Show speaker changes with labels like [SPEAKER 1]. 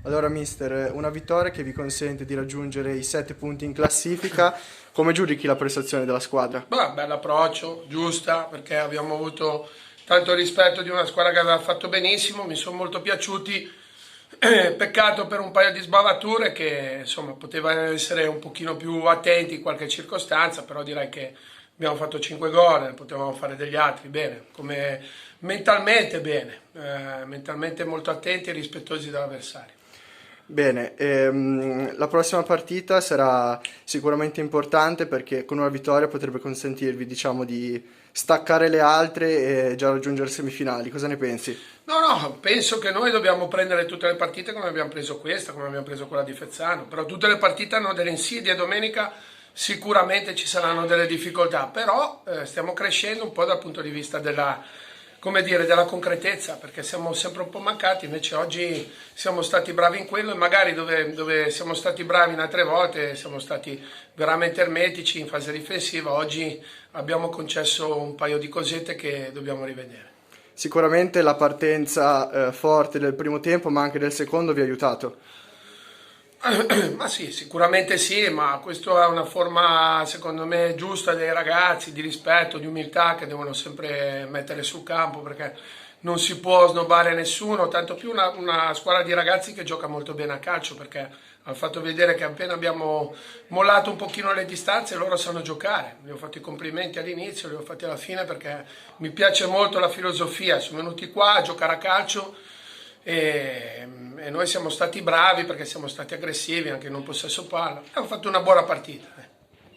[SPEAKER 1] Allora, mister, una vittoria che vi consente di raggiungere i 7 punti in classifica. Come giudichi la prestazione della squadra?
[SPEAKER 2] Beh, bell'approccio, giusta, perché abbiamo avuto tanto rispetto di una squadra che aveva fatto benissimo, mi sono molto piaciuti. Peccato per un paio di sbavature che insomma potevano essere un pochino più attenti in qualche circostanza, però direi che abbiamo fatto 5 gol, potevamo fare degli altri bene, come mentalmente bene, mentalmente molto attenti e rispettosi dell'avversario.
[SPEAKER 1] Bene, la prossima partita sarà sicuramente importante perché con una vittoria potrebbe consentirvi, diciamo, di staccare le altre e già raggiungere semifinali. Cosa ne pensi?
[SPEAKER 2] No, no, penso che noi dobbiamo prendere tutte le partite come abbiamo preso questa, come abbiamo preso quella di Fezzano, però tutte le partite hanno delle insidie, domenica sicuramente ci saranno delle difficoltà, però stiamo crescendo un po' dal punto di vista della, come dire, della concretezza, perché siamo sempre un po' mancati, invece oggi siamo stati bravi in quello e magari dove siamo stati bravi in altre volte siamo stati veramente ermetici in fase difensiva, oggi abbiamo concesso un paio di cosette che dobbiamo rivedere.
[SPEAKER 1] Sicuramente la partenza forte del primo tempo, ma anche del secondo, vi ha aiutato.
[SPEAKER 2] Ma sì, sicuramente sì, ma questa è una forma, secondo me, giusta dei ragazzi, di rispetto, di umiltà che devono sempre mettere sul campo perché non si può snobbare nessuno, tanto più una squadra di ragazzi che gioca molto bene a calcio perché hanno fatto vedere che appena abbiamo mollato un pochino le distanze loro sanno giocare. Gli ho fatto i complimenti all'inizio, li ho fatti alla fine perché mi piace molto la filosofia, sono venuti qua a giocare a calcio e noi siamo stati bravi perché siamo stati aggressivi anche in un possesso palla. Abbiamo fatto una buona partita.